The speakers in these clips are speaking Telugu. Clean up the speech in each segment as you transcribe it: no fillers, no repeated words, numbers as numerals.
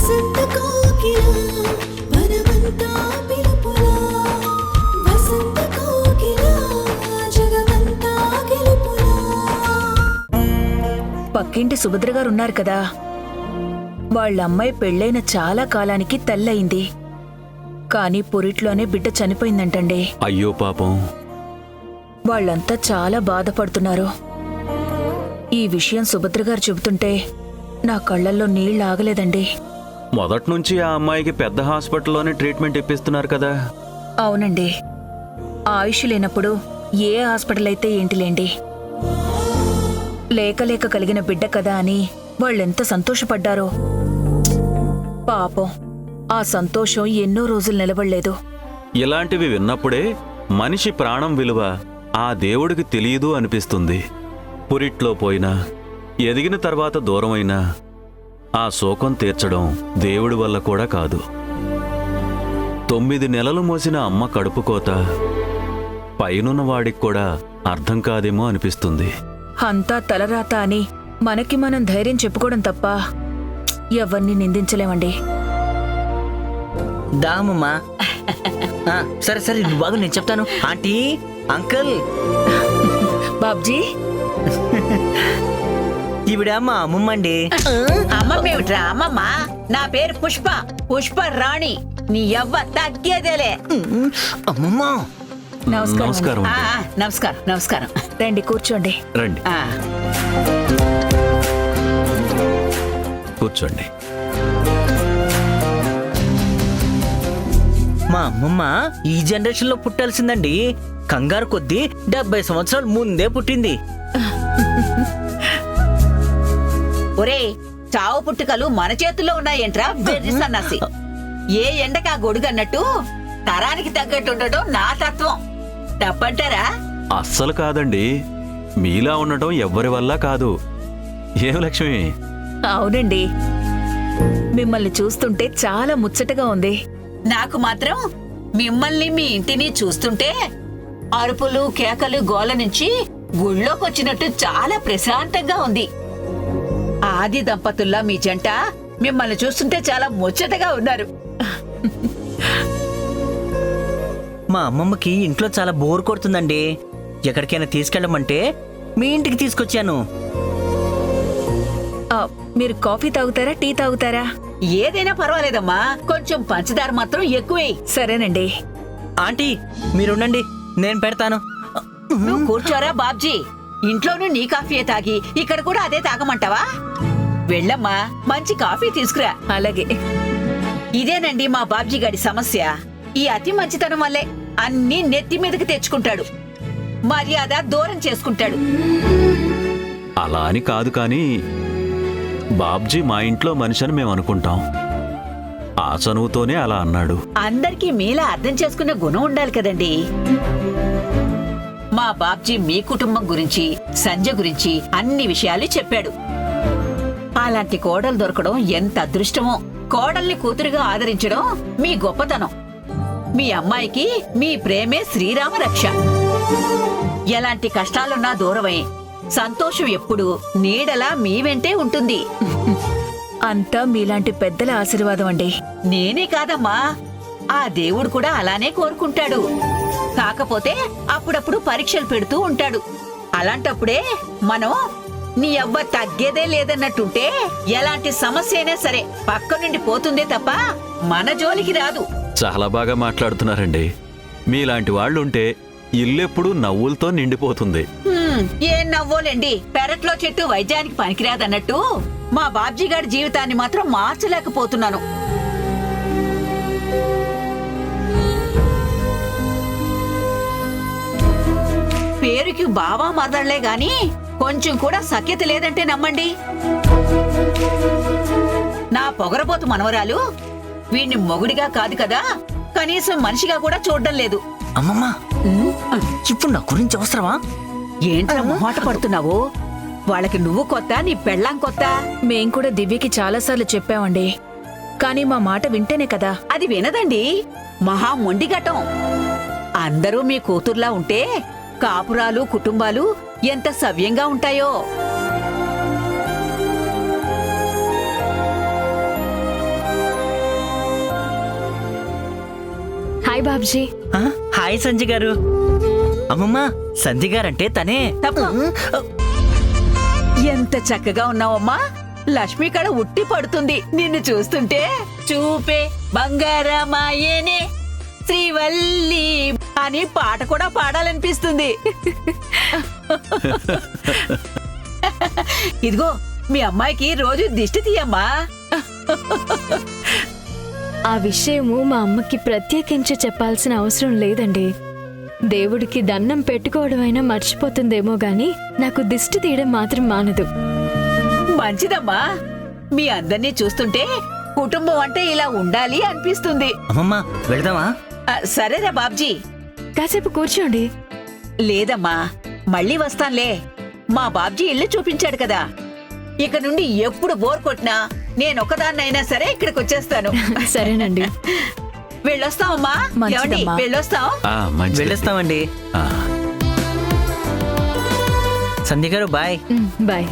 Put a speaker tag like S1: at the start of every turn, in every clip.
S1: వసంత కోకిల వనమంతా పిలుపులా వసంత కోకిల జగమంతా గెలుపులా.
S2: పక్కింటి సుభద్ర గారు ఉన్నారు కదా, వాళ్ళ అమ్మాయి పెళ్ళైన చాలా కాలానికి తల్లయింది. కానీ పురిట్లోనే బిడ్డ చనిపోయిందంటండి.
S3: అయ్యో పాపం.
S2: వాళ్ళంతా చాలా బాధపడుతున్నారు. ఈ విషయం సుభద్ర గారు చెబుతుంటే నా కళ్ళల్లో నీళ్ళు ఆగలేదండి.
S3: మొదట్నుంచి ఆ అమ్మాయికి పెద్ద హాస్పిటల్లోనే ట్రీట్మెంట్ ఇప్పిస్తున్నారు కదా.
S2: అవునండి, ఆయుష్ లేనప్పుడు ఏ హాస్పిటల్ అయితే ఏంటిలేండి. లేక లేక కలిగిన బిడ్డ కదా అని వాళ్ళెంత సంతోషపడ్డారో. పాపం, ఆ సంతోషం ఎన్నో రోజులు నిలబడలేదు.
S3: ఇలాంటివి విన్నప్పుడే మనిషి ప్రాణం విలువ ఆ దేవుడికి తెలియదు అనిపిస్తుంది. పురిట్లో పోయినా, ఎదిగిన తర్వాత దూరమైనా ఆ శోకం తీర్చడం దేవుడి వల్ల కూడా కాదు. 9 నెలలు మోసిన అమ్మ కడుపుకోత పైనున్న వాడికి కూడా అర్థం కాదేమో అనిపిస్తుంది.
S2: అంతా తలరాత అని మనకి మనం ధైర్యం చెప్పుకోవడం తప్ప ఎవరిని నిందించలేమండి.
S4: దామమ్మా. సరే సరే, నువ్వు బాగు, నేను చెప్తాను. ఆంటీ, అంకుల్,
S2: బాబ్జీ,
S4: ఈవిడ మా అమ్మమ్మ అండి.
S5: అమ్మమ్మేమిట్రా అమ్మమ్మ? నా పేరు పుష్ప, పుష్ప రాణి. నీ యవ్వ తగ్గేదేలే.
S4: అమ్మమ్మ.
S2: నమస్కారం.
S3: నమస్కారం.
S5: నమస్కారం నమస్కారం.
S2: రండి, కూర్చోండి.
S3: రండి, కూర్చోండి.
S4: మా అమ్మమ్మ ఈ జనరేషన్ లో పుట్టాల్సిందండి. కంగారు కొద్దీ 70 సంవత్సరాలు ముందే పుట్టింది.
S5: ఒరే, చావు పుట్టుకలు మన చేతుల్లో ఉన్నాయేంట్రా వెర్రి సన్నాసి. ఏ ఎండకా గొడుగన్నట్టు తరానికి తగ్గట్టు ఉండటం నా తత్వం. తప్పంటారా?
S3: అస్సలు కాదండి, మీలా ఉండటం ఎవ్వరి వల్ల కాదు. ఏం లక్ష్మి?
S2: అవునండి, మిమ్మల్ని చూస్తుంటే చాలా ముచ్చటగా ఉంది.
S5: నాకు మాత్రం మిమ్మల్ని మీ ఇంటిని చూస్తుంటే అరుపులు కేకలు గోల నుంచి గుళ్ళోకొచ్చినట్టు చాలా ప్రశాంతంగా ఉంది. ఆది దంపతుల్లా మీ జంట మిమ్మల్ని చూస్తుంటే చాలా ముచ్చటగా ఉన్నారు.
S4: మా అమ్మమ్మకి ఇంట్లో చాలా బోర్ కొడుతుందండి. ఎక్కడికైనా తీసుకెళ్ళమంటే మీ ఇంటికి తీసుకొచ్చాను.
S2: మీరు కాఫీ తాగుతారా, టీ తాగుతారా?
S5: ఏదైనా పర్వాలేదమ్మా, కొంచెం పంచదార మాత్రం ఎక్కువే.
S2: సరేనండి.
S4: ఆంటీ, మీరుండండి, నేను పెడతాను.
S5: నువ్వు కూర్చోరా బాబ్జీ. ఇంట్లోనూ నీ కాఫీయే తాగి ఇక్కడ కూడా అదే తాగమంటావా? వెళ్ళమ్మా, మంచి కాఫీ తీసుకురా.
S2: అలాగే.
S5: ఇదేనండి మా బాబ్జీ గారి సమస్య. ఈ అతి మంచితనం వల్లే అన్నీ నెత్తి మీదకి తెచ్చుకుంటాడు, మర్యాద దూరం చేసుకుంటాడు.
S3: అలా అని కాదు, కానీ బాబ్జీ మా ఇంట్లో మనిషి అని మేము అనుకుంటాం. ఆ చనువుతోనే అలా అన్నాడు.
S5: అందరికీ మీలా అర్థం చేసుకునే గుణం ఉండాలి కదండి. మా బాబ్జీ మీ కుటుంబం గురించి, సంజయ్ గురించి అన్ని విషయాలు చెప్పాడు. అలాంటి కోడలు దొరకడం ఎంత అదృష్టమో. కోడల్ని కూతురుగా ఆదరించడం మీ గొప్పతనం. మీ అమ్మాయికి మీ ప్రేమే శ్రీరామ రక్ష. ఎలాంటి కష్టాలున్నా దూరమై సంతోషం ఎప్పుడు నీడలా మీ వెంటే ఉంటుంది.
S2: అంతా మీలాంటి పెద్దల ఆశీర్వాదం అండి.
S5: నేనే కాదమ్మా, ఆ దేవుడు కూడా అలానే కోరుకుంటాడు. కాకపోతే అప్పుడప్పుడు పరీక్షలు పెడుతూ ఉంటాడు. అలాంటప్పుడే మనం నీ అవ్వ తగ్గేదే లేదన్నట్టుంటే ఎలాంటి సమస్య అయినా సరే పక్క నుండి పోతుందే తప్ప మన జోలికి రాదు.
S3: చాలా బాగా మాట్లాడుతున్నారండి. మీలాంటి వాళ్ళుంటే ఇల్లెప్పుడు నవ్వులతో నిండిపోతుంది.
S5: ఏం నవ్వోలేండి, పెరట్లో చెట్టు వైద్యానికి పనికిరాదన్నట్టు మా బాబ్జీ గారి జీవితాన్ని మాత్రం మార్చలేకపోతున్నాను. పేరుకి బావా మదర్లే గాని కొంచెం కూడా సఖ్యత లేదంటే నమ్మండి. నా పొగరబోతు మనవరాలు వీణ్ణి మొగుడిగా కాదు కదా, కనీసం మనిషిగా కూడా చూడడం లేదు.
S4: అమ్మమ్మ, ఇప్పుడు నా గురించి అవసరమా?
S5: ఏంట్రా మొహమాట పడుతున్నావు? వాళ్ళకి నువ్వు కొత్త, నీ పెళ్ళాం కొత్త.
S2: మేం కూడా దివ్యకి చాలాసార్లు చెప్పామండి, కానీ మా మాట వింటేనే కదా.
S5: అది వినదండి, మహా మొండిగటం. అందరూ మీ కూతుర్లా ఉంటే కాపురాలు కుటుంబాలు ఎంత సవ్యంగా ఉంటాయో.
S6: బాబ్జీ.
S4: ఆ, హాయ్ సంధ్య గారు. అమ్మమ్మ, సంధ్య గారంటే తనే.
S5: తప్ప ఎంత చక్కగా ఉన్నావమ్మా. లక్ష్మి కళ ఉట్టి పడుతుంది నిన్ను చూస్తుంటే. చూపే బంగారమాయేనే శ్రీవల్లి అని పాట కూడా పాడాలనిపిస్తుంది. ఇదిగో మీ అమ్మాయికి రోజు దిష్టి తీయమ్మా.
S6: ఆ విషయము మా అమ్మకి ప్రత్యేకించి చెప్పాల్సిన అవసరం లేదండి. దేవుడికి దండం పెట్టుకోవడమైనా మర్చిపోతుందేమో గాని నాకు దిష్టి తీయడం మాత్రం మానదు.
S5: మంచిదమ్మా. మీ అందరినీ చూస్తుంటే కుటుంబం అంటే ఇలా ఉండాలి అనిపిస్తుంది.
S4: అమ్మమ్మ, వెళదామా?
S5: సరేరా బాబ్జీ.
S6: కాసేపు కూర్చోండి.
S5: లేదమ్మా, మళ్ళీ వస్తాన్లే. మా బాబ్జీ ఇల్లు చూపించాడు కదా, ఇక నుండి ఎప్పుడు బోర్ కొట్టినా నేనొక్కదాన్నైనా సరే ఇక్కడికి వచ్చేస్తాను.
S6: సరేనండి.
S5: వెళ్ళొస్తామమ్మా. ఏమండి,
S2: మంచిదమ్మా.
S5: వెళ్ళొస్తాం.
S3: మంచిది.
S4: వెళ్ళొస్తామండి.
S3: ఆ,
S4: సంధ్య గారు బాయ్.
S6: బాయ్.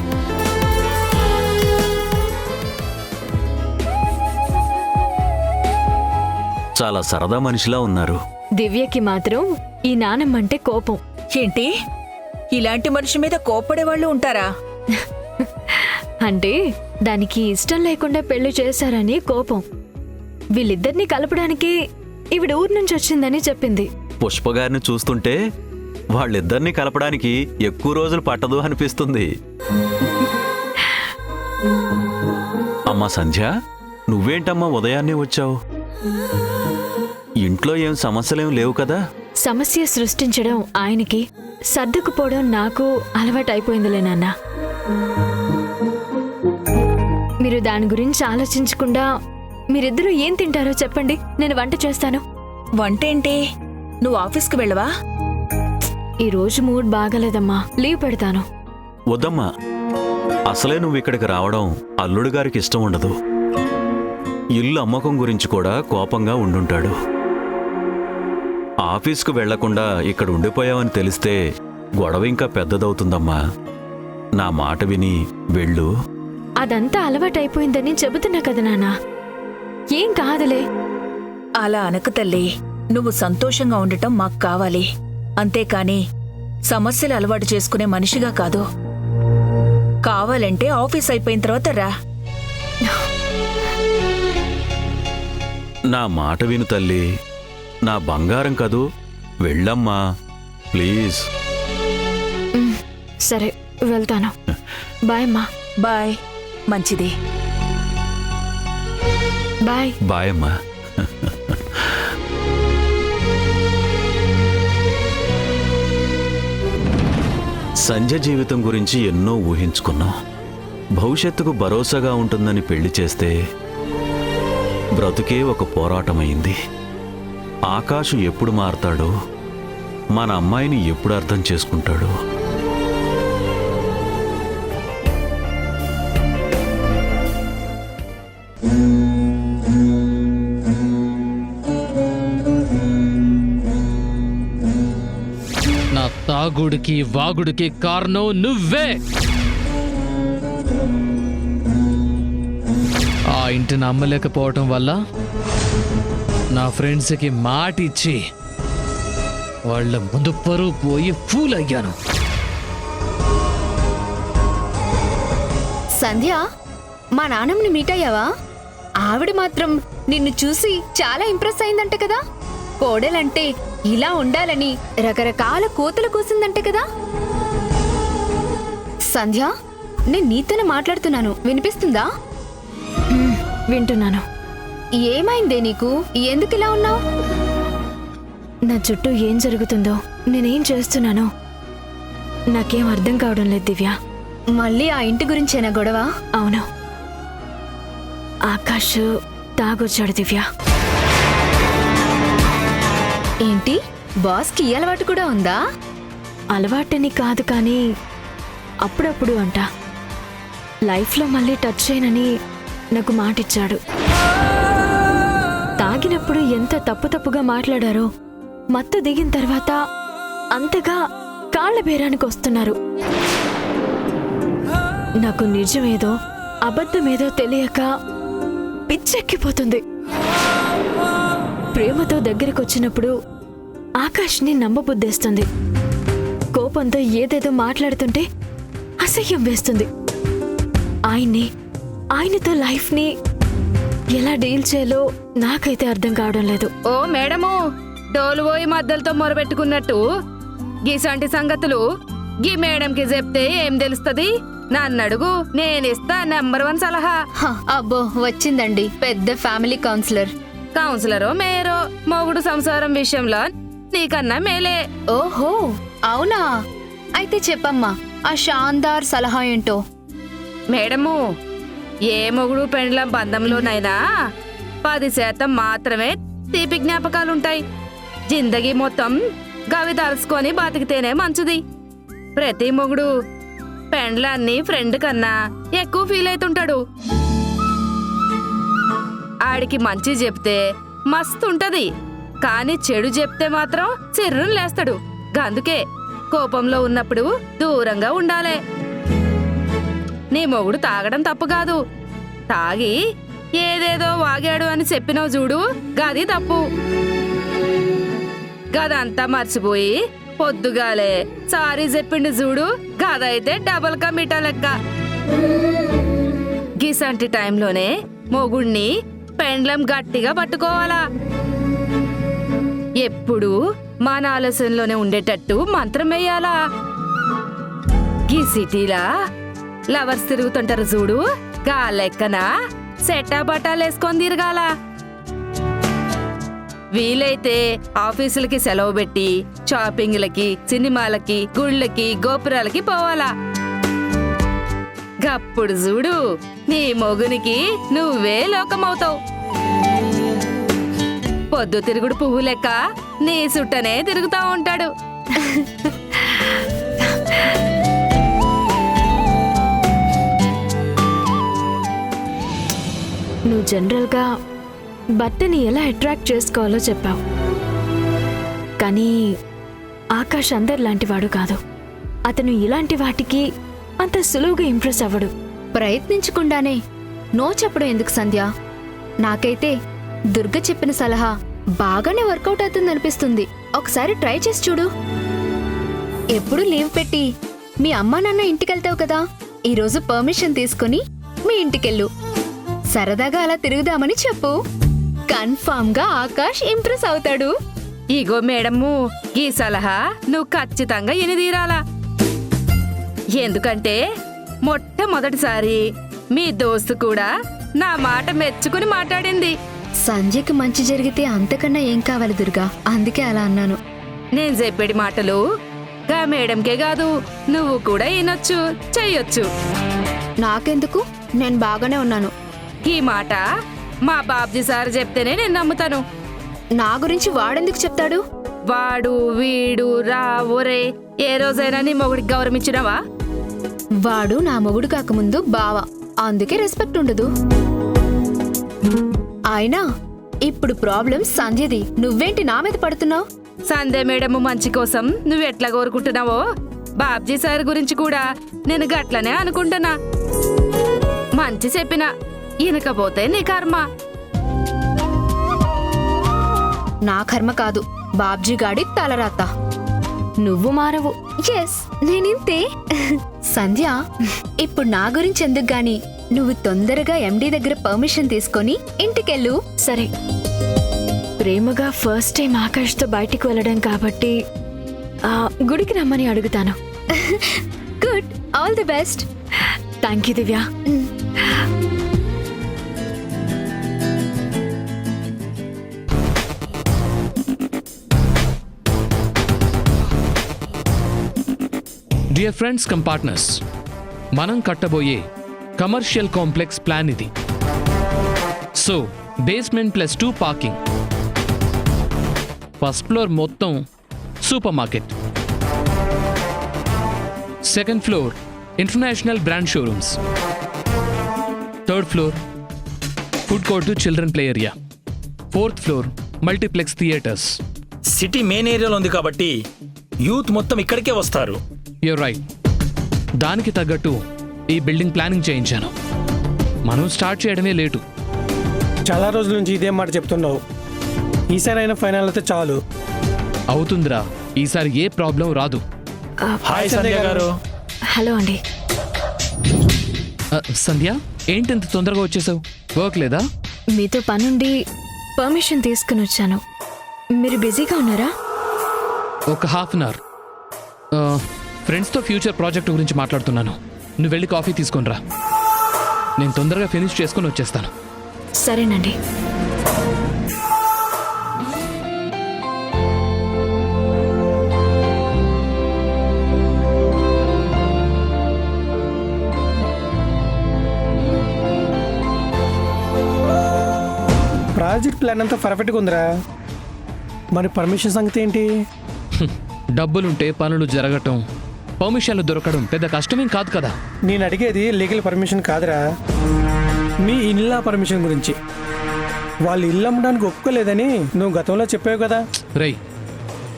S3: చాలా సరదా మనిషిలా ఉన్నారు.
S6: దివ్యకి మాత్రం ఈ నానమ్మంటే కోపం.
S2: ఏంటి ఇలాంటి మనిషి మీద కోప్పడే వాళ్ళు ఉంటారా?
S6: అంటే దానికి ఇష్టం లేకుండా పెళ్లి చేశారని కోపం. వీళ్ళిద్దరినీ కలపడానికి ఈవిడ ఊరు నుంచి వచ్చిందని చెప్పింది.
S3: పుష్పగారిని చూస్తుంటే వాళ్ళిద్దరినీ కలపడానికి ఎక్కువ రోజులు పట్టదు అనిపిస్తుంది. అమ్మా సంధ్య, నువ్వేంటమ్మా ఉదయాన్నే వచ్చావు? ఇంట్లో ఏం సమస్యలేం లేవు కదా?
S6: సమస్య సృష్టించడం ఆయనకి, సర్దుకుపోవడం నాకు అలవాటైపోయిందిలే నాన్న. మీరు దాని గురించి ఆలోచించకుండా మీరిద్దరూ ఏం తింటారో చెప్పండి, నేను వంట చేస్తాను.
S2: వంటేంటి? నువ్వు ఆఫీస్కి వెళ్ళవా?
S6: ఈ రోజు మూడ్ బాగాలేదమ్మా, లీవ్ పెడతాను.
S3: వద్దమ్మా, అసలే నువ్వు ఇక్కడికి రావడం అల్లుడు గారికి ఇష్టం ఉండదు. ఇల్లు అమ్మకం గురించి కూడా కోపంగా ఉండుంటాడు. ఆఫీస్కు వెళ్లకుండా ఇక్కడ ఉండిపోయావని తెలిస్తే గొడవ ఇంకా పెద్దదవుతుందమ్మా. నా మాట విని వెళ్ళు.
S6: అదంతా అలవాటైపోయిందని చెబుతున్నా కదా నాన్న. ఏం కాదులే.
S2: అలా అనక తల్లి, నువ్వు సంతోషంగా ఉండటం మాకు కావాలి. అంతేకాని సమస్యలు అలవాటు చేసుకునే మనిషిగా కాదు. కావాలంటే ఆఫీస్ అయిపోయిన తర్వాత రా.
S3: నా మాట విను తల్లి, నా బంగారం కదూ. వెళ్ళమ్మా ప్లీజ్.
S6: సరే, వెళ్తాను. బాయ్ అమ్మా.
S2: బాయ్. మంచిది.
S6: బాయ్.
S3: బాయ్ అమ్మా. సంజయ్ జీవితం గురించి ఎన్నో ఊహించుకున్నాం. భవిష్యత్తుకు భరోసాగా ఉంటుందని పెళ్లి చేస్తే బ్రతుకే ఒక పోరాటమైంది. ఆకాశం ఎప్పుడు మారతాడో, మన అమ్మాయిని ఎప్పుడు అర్థం చేసుకుంటాడో.
S7: నా తాగుడికి వాగుడికి కారణం నువ్వే. ఆ ఇంటిని అమ్మలేకపోవటం వల్ల నా ఫ్రెండ్స్కి మాట ఇచ్చి వాళ్ళ ముందు పరువు పోయి ఫూల్ అయ్యాను.
S8: సంధ్య, మా నాన్నమ్మని మీట్ అయ్యావా? ఆవిడ మాత్రం నిన్ను చూసి చాలా ఇంప్రెస్ అయిందంట కదా. కోడలంటే ఇలా ఉండాలని రకరకాల కోతలు కూసిందంట కదా. సంధ్య, నేను నీతోనే మాట్లాడుతున్నాను, వినిపిస్తుందా?
S6: వింటున్నాను.
S8: ఏమైందే నీకు? ఎందుకు ఇలా ఉన్నావు?
S6: నా చుట్టూ ఏం జరుగుతుందో, నేనేం చేస్తున్నానో నాకేం అర్థం కావడం లేదు దివ్య.
S8: మళ్ళీ ఆ ఇంటి గురించేనా గొడవ?
S6: అవును, ఆకాష్ తాగొచ్చాడు దివ్య.
S8: ఏంటి, బాస్కి ఈ అలవాటు కూడా ఉందా?
S6: అలవాటని కాదు కానీ అప్పుడప్పుడు అంట. లైఫ్లో మళ్ళీ టచ్ చేయనని నాకు మాటిచ్చాడు. తాగినప్పుడు ఎంత తప్పుగా మాట్లాడారో మత్తు దిగిన తర్వాత అంతగా కాళ్ల బేరానికి వస్తున్నారు. నాకు నిజమేదో అబద్ధమేదో తెలియక పిచ్చెక్కిపోతుంది. ప్రేమతో దగ్గరికొచ్చినప్పుడు ఆకాష్ని నమ్మబుద్ధేస్తుంది. కోపంతో ఏదేదో మాట్లాడుతుంటే అసహ్యం వేస్తుంది. ఆయనతో లైఫ్ని ఎలా డీల్ చేయాలో నాకైతే అర్థం కావడం లేదు.
S9: ఓ మేడము, డోలు పోయి మద్దలతో మొరబెట్టుకున్నట్టు గీసాంటి సంగతులు గీ మేడంకి చెప్తే ఏం తెలుస్తుంది? నన్నడుగు, నేనిస్తా నెంబర్ 1 సలహా.
S8: అబ్బో వచ్చిందండి పెద్ద ఫ్యామిలీ కౌన్సిలర్.
S9: కౌన్సిలరో మేయరో మొగుడు సంసారం విషయంలో నీకన్నా మేలే.
S8: ఓహో అవునా, అయితే చెప్పమ్మా ఆ షాందార్ సలహా ఏంటో.
S9: మేడము, ఏ మొగుడు పెండ్లం బంధంలోనైనా 10% మాత్రమే తీపి జ్ఞాపకాలుంటాయి. జిందగీ మొత్తం గవి తలుసుకొని బతికితేనే మంచిది. ప్రతి మొగుడు పెండ్లాన్ని ఫ్రెండ్ కన్నా ఎక్కువ ఫీల్ అవుతుంటాడు. ఆడికి మంచి చెప్తే మస్తుంటది, కానీ చెడు చెప్తే మాత్రం చిర్రును లేస్తాడు. అందుకే కోపంలో ఉన్నప్పుడు దూరంగా ఉండాలే. నీ మొగుడు తాగడం తప్పు కాదు, తాగి ఏదేదో వాగాడు అని చెప్పినావు చూడు, గది తప్పు. గదంతా మర్చిపోయి పొద్దుగాలే సారీ చెప్పిండు చూడు, గదైతే డబల్ కా మిఠా లెక్క. గిసంటి టైంలోనే మొగుణ్ణి పెండ్లం గట్టిగా పట్టుకోవాలా. ఎప్పుడు మన ఆలోచనలోనే ఉండేటట్టు మంత్రం వేయాలా. గీ సిటీలా లవర్స్ తిరుగుతుంటారు చూడు, గా లెక్కన సెట్టా బట్టాలు వేసుకొని తిరగాల. వీలైతే ఆఫీసులకి సెలవు పెట్టి షాపింగ్లకి, సినిమాలకి, గుళ్ళకి, గోపురాలకి పోవాలా. గప్పుడు చూడు నీ మొగునికి నువ్వే లోకమవుతావు. పొద్దు తిరుగుడు పువ్వు లెక్క నీ సుట్టనే తిరుగుతా ఉంటాడు.
S6: నువ్వు జనరల్గా బట్టని ఎలా అట్రాక్ట్ చేసుకోవాలో చెప్పావు, కానీ ఆకాష్ అందరిలాంటివాడు కాదు. అతను ఇలాంటి వాటికి అంత సులువుగా ఇంప్రెస్ అవ్వడు.
S8: ప్రయత్నించకుండానే నో చెప్పడం ఎందుకు సంధ్య? నాకైతే దుర్గ చెప్పిన సలహా బాగానే వర్కౌట్ అవుతుందనిపిస్తుంది. ఒకసారి ట్రై చేసి చూడు. ఎప్పుడు లీవ్ పెట్టి మీ అమ్మా నాన్న ఇంటికెళ్తావు కదా, ఈరోజు పర్మిషన్ తీసుకుని మీ ఇంటికెళ్ళు. సరదాగా అలా తిరుగుదామని చెప్పు. కన్ఫామ్ గా ఆకాష్ ఇంప్రెస్ అవుతాడు.
S9: ఇగో మేడము, ఈ సలహా నువ్వు ఖచ్చితంగా ఎనిదీరాలా. ఎందుకంటే మొట్టమొదటిసారి మీ దోస్తు కూడా నా మాట మెచ్చుకుని మాట్లాడింది.
S8: సంజయ్కి మంచి జరిగితే అంతకన్నా ఏం కావాలి దుర్గా, అందుకే అలా అన్నాను.
S9: నేను చెప్పేటి మాటలు గా మేడంకే కాదు, నువ్వు కూడా వినొచ్చు, చెయ్యొచ్చు.
S8: నాకెందుకు, నేను బాగానే ఉన్నాను.
S9: ఈ మాట మా బాబ్జీ సార్ చెప్తేనే నేను నమ్ముతాను.
S8: నా గురించి వాడెందుకు చెప్తాడు?
S9: వాడు వీడు రా ఒరే ఏ రోజైనా నీ మొగుడికి గౌరవం ఇచ్చినావా?
S8: వాడు నా మొగుడు కాకముందు బావ, అందుకే రెస్పెక్ట్ ఉండదు. అయినా ఇప్పుడు ప్రాబ్లం సంధ్యది, నువ్వేంటి నా మీద పడుతున్నావు?
S9: సంధ్య మేడము మంచి కోసం నువ్వెట్లా కోరుకుంటున్నావో బాబ్జీ సార్ గురించి కూడా నేను గట్లనే అనుకుంటున్నా. మంచి చెప్పినా ఇనకపోతే నీ కర్మ.
S8: నా కర్మ కాదు, బాబ్జీ గాడి తలరాత.
S6: నువ్వు మారవు.
S8: ఎస్, నేనింతే. సంధ్య, ఇప్పుడు నా గురించి ఎందుకు గాని నువ్వు తొందరగా ఎండీ దగ్గర పర్మిషన్ తీసుకొని ఇంటికెళ్ళు.
S6: సరే, ప్రేమగా ఫస్ట్ టైం ఆకాష్తో బయటికి వెళ్ళడం కాబట్టి గుడికి రమ్మని అడుగుతాను.
S8: Good, all the best.
S6: Thank you Divya.
S7: Dear friends come partners, మనం కట్టబోయే కమర్షియల్ కాంప్లెక్స్ ప్లాన్ ఇది. So basement +2 parking, first floor మొత్తం super market, second floor international brand showrooms, third floor food court children play area, fourth floor multiplex theatres.
S10: City main ఏరియాలో ఉంది కాబట్టి యూత్ మొత్తం ఇక్కడికే వస్తారు.
S7: You're right. దానికి తగ్గట్టు ఈ బిల్డింగ్ ప్లానింగ్ చేయించాను. మనం స్టార్ట్ చేయడమే లేటు.
S11: చాలా రోజుల నుంచి ఇదే మాట చెప్తున్నావు, ఈసారైనా ఫైనల్ అయితే చాలు.
S7: అవుతుందిరా, ఈసారి ఏ ప్రాబ్లం రాదు.
S10: హాయ్ సంధ్య గారు.
S6: హలో అండి.
S7: సంధ్య, ఏంటి ఇంత తొందరగా వచ్చేసావు? వర్క్ లేదా?
S6: మీతో పనుండి పర్మిషన్ తీసుకుని వచ్చాను. మీరు బిజీగా ఉన్నారా?
S7: ఒక హాఫ్ అన్ అవర్. ఫ్రెండ్స్తో ఫ్యూచర్ ప్రాజెక్ట్ గురించి మాట్లాడుతున్నాను. నువ్వు వెళ్ళి కాఫీ తీసుకొని రా. నేను తొందరగా ఫినిష్ చేసుకొని వచ్చేస్తాను.
S6: సరేనండి.
S11: ప్రాజెక్ట్ ప్లాన్ అంతా పర్ఫెక్ట్గా ఉందిరా. మరి పర్మిషన్ సంగతి ఏంటి?
S7: డబ్బులుంటే పనులు జరగటం, పర్మిషన్లు దొరకడం పెద్ద కష్టమేం కాదు కదా.
S11: నేను అడిగేది లీగల్ పర్మిషన్ కాదురా, మీ ఇల్లా పర్మిషన్ గురించి. వాళ్ళు ఇల్లు అమ్మడానికి ఒప్పుకోలేదని నువ్వు గతంలో చెప్పావు కదా.
S7: రేయ్,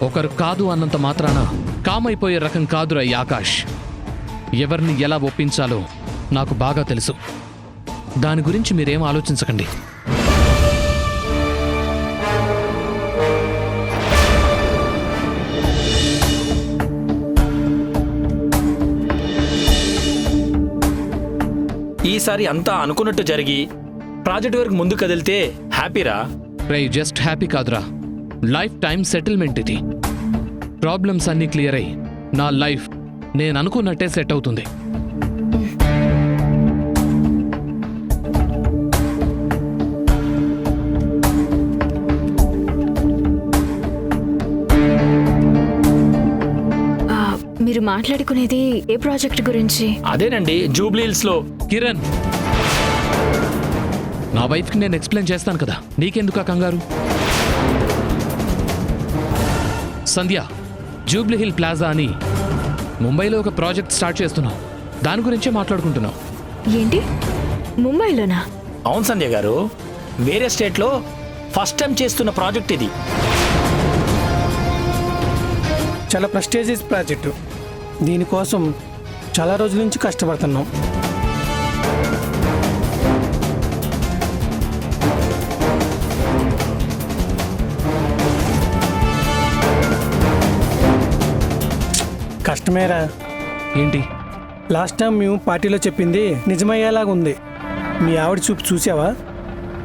S7: ఒకరు కాదు అన్నంత మాత్రాన కామైపోయే రకం కాదురా ఈ ఆకాష్. ఎవరిని ఎలా ఒప్పించాలో నాకు బాగా తెలుసు. దాని గురించి మీరేం ఆలోచించకండి.
S10: ఈసారి అంతా అనుకున్నట్టు జరిగి ప్రాజెక్ట్ వరకు ముందు కదిలితే హ్యాపీరా.
S7: రేయ్, జస్ట్ హ్యాపీ కాదురా, లైఫ్ టైం సెటిల్మెంట్ ఇది. ప్రాబ్లమ్స్ అన్నీ క్లియర్ అయ్యి నా లైఫ్ నేను అనుకున్నట్టే సెట్ అవుతుంది.
S6: మీరు మాట్లాడుకునేది ఏ ప్రాజెక్ట్ గురించి?
S10: అదేనండి, జూబ్లీహిల్స్ లో.
S7: కిరణ్, నా వైఫ్కి నేను ఎక్స్ప్లెయిన్ చేస్తాను కదా, నీకెందుకు ఆ కంగారు? సంధ్య, జూబ్లీహిల్ ప్లాజా అని ముంబైలో ఒక ప్రాజెక్ట్ స్టార్ట్ చేస్తున్నాం. దాని గురించే మాట్లాడుకుంటున్నాం.
S6: ఏంటి, ముంబైలోనా?
S10: అవును సంధ్య గారు, వేరే స్టేట్లో ఫస్ట్ టైం చేస్తున్న ప్రాజెక్ట్ ఇది.
S11: చాలా ప్రెస్టీజియస్ ప్రాజెక్టు. దీనికోసం చాలా రోజుల నుంచి కష్టపడుతున్నాం. కష్టమేరా.
S7: ఏంటి?
S11: లాస్ట్ టైం మేము పార్టీలో చెప్పింది నిజమయ్యేలాగా ఉంది. మీ ఆవిడ చూపు చూసావా?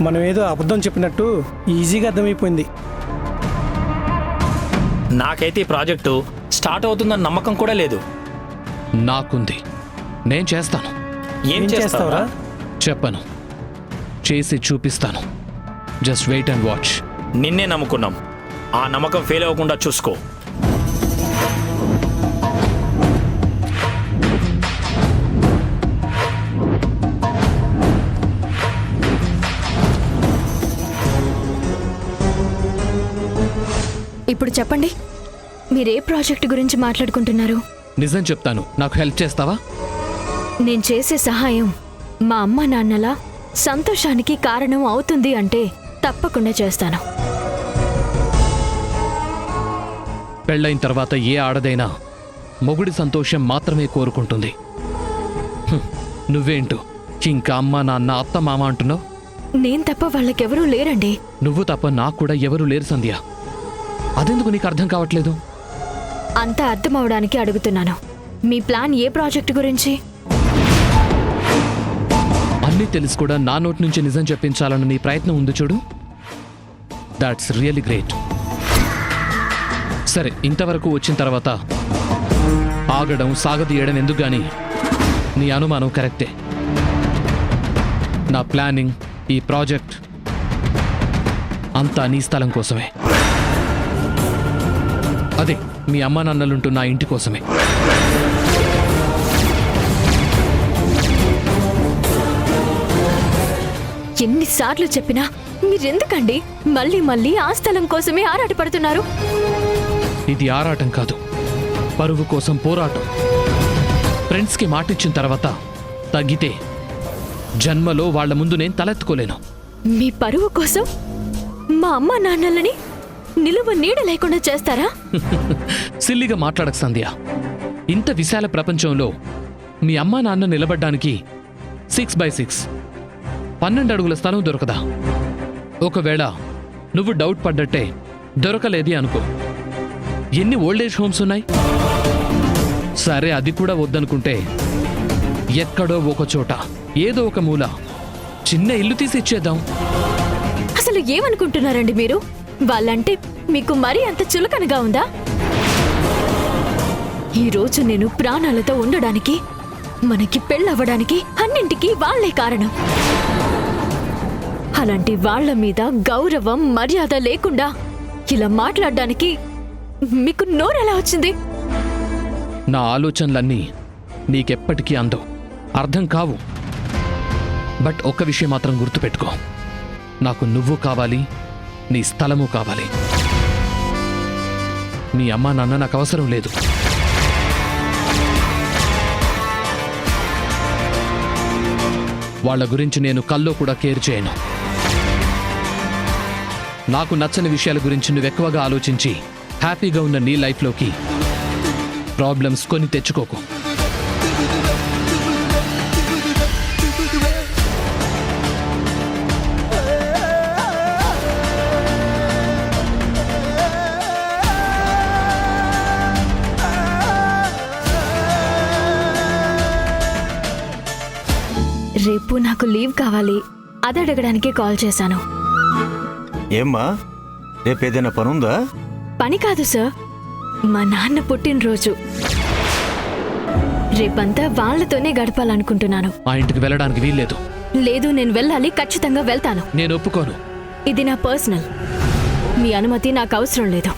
S11: మనం ఏదో అబద్ధం చెప్పినట్టు ఈజీగా అర్థమైపోయింది.
S10: నాకైతే ఈ ప్రాజెక్టు స్టార్ట్ అవుతుందన్న నమ్మకం కూడా లేదు.
S7: నాకుంది, నేను చేస్తాను.
S10: ఏం చేస్తావురా?
S7: చెప్పను, చేసి చూపిస్తాను. Just wait and watch.
S10: నిన్నే నమ్ముకున్నాం, ఆ నమ్మకం ఫెయిల్ అవ్వకుండా చూసుకో.
S6: ఇప్పుడు చెప్పండి, మీరే ప్రాజెక్ట్ గురించి మాట్లాడుకుంటున్నారు?
S7: నిజం చెప్తాను, నాకు హెల్ప్ చేస్తావా?
S6: నేను చేసే సహాయం మా అమ్మ నాన్నల సంతోషానికి కారణం అవుతుంది అంటే తప్పకుండా చేస్తాను.
S7: పెళ్ళైన తర్వాత ఏ ఆడదైనా మొగుడి సంతోషం మాత్రమే కోరుకుంటుంది. నువ్వేంటో ఇంకా అమ్మ నాన్న అత్త మామ అంటున్నావు?
S6: నేను తప్ప వాళ్ళకెవరూ లేరండి.
S7: నువ్వు తప్ప నాకు కూడా ఎవరూ లేరు సంధ్య. అదెందుకు నీకు అర్థం కావట్లేదు?
S6: అంతా అర్థం అవడానికి అడుగుతున్నాను. మీ ప్లాన్ ఏ ప్రాజెక్ట్ గురించి?
S7: అన్నీ తెలిసి కూడా నా నోటి నుంచి నిజం చెప్పించాలన్న నీ ప్రయత్నం ఉంది చూడు, దాట్స్ రియల్లీ గ్రేట్. సరే, ఇంతవరకు వచ్చిన తర్వాత ఆగడం సాగదీయడం ఎందుకు గాని నీ అనుమానం కరెక్టే. నా ప్లానింగ్, ఈ ప్రాజెక్ట్ అంతా నీ స్థలం కోసమే. అదే మీ అమ్మా నాన్నలుంటూ నా ఇంటి కోసమే.
S6: ఎన్నిసార్లు చెప్పినా మీరెందుకండి మళ్ళీ మళ్ళీ ఆ స్థలం కోసమే ఆరాటపడుతున్నారు?
S7: ఇది ఆరాటం కాదు, పరువు కోసం పోరాటం. ఫ్రెండ్స్కి మాటిచ్చిన తర్వాత తగ్గితే జన్మలో వాళ్ల ముందు నేను తలెత్తుకోలేను.
S6: మీ పరువు కోసం మా అమ్మా నాన్నలని నిలువ నీడ లేకుండా చేస్తారా?
S7: సిల్లిగా మాట్లాడక సంధ్య. ఇంత విశాల ప్రపంచంలో మీ అమ్మా నాన్న నిలబడ్డానికి 6x6 12 అడుగుల స్థలం దొరకదా? ఒకవేళ నువ్వు డౌట్ పడ్డట్టే దొరకలేది అనుకో. ఎన్ని ఓల్డేజ్ హోమ్స్ ఉన్నాయి? సరే అది కూడా వద్దనుకుంటే ఎక్కడో ఒక చోట ఏదో ఒక మూల చిన్న ఇల్లు తీసి ఇచ్చేద్దాం.
S6: అసలు ఏమనుకుంటున్నారండి మీరు? వాళ్ళంటే మీకు మరీ అంత చులకనగా ఉందా? ఈరోజు నేను ప్రాణాలతో ఉండడానికి, మనకి పెళ్ళవ్వడానికి అన్నింటికీ వాళ్లే కారణం. అలాంటి వాళ్ల మీద గౌరవం మర్యాద లేకుండా ఇలా మాట్లాడడానికి మీకు నోరెలా వచ్చింది?
S7: నా ఆలోచనలన్నీ నీకెప్పటికీ అందవు, అర్థం కావు. బట్ ఒక్క విషయం మాత్రం గుర్తుపెట్టుకో, నాకు నువ్వు కావాలి, నీ స్థలము కావాలి. నీ అమ్మా నాన్న నాకు అవసరం లేదు. వాళ్ళ గురించి నేను కల్లో కూడా కేర్ చేయను. నాకు నచ్చని విషయాల గురించి నువ్వు ఎక్కువగా ఆలోచించి హ్యాపీగా ఉన్న నీ లైఫ్లోకి ప్రాబ్లమ్స్ కొని తెచ్చుకోకు.
S6: రేపు నాకు లీవ్ కావాలి, అది అడగడానికే కాల్ చేశాను.
S12: ఏమ్మా, రేపేదైనా పనుందా?
S6: పని కాదు సార్, మా నాన్న పుట్టినరోజు. రేపంతా వాళ్ళతోనే గడపాలనుకుంటున్నాను.
S7: ఆ ఇంటికి వెళ్ళడానికి వీల్లేదు.
S6: లేదు, నేను వెళ్ళాలి, ఖచ్చితంగా వెళ్తాను.
S7: నేను ఒప్పుకోను.
S6: ఇది నా పర్సనల్, మీ అనుమతి నాకు అవసరం లేదు.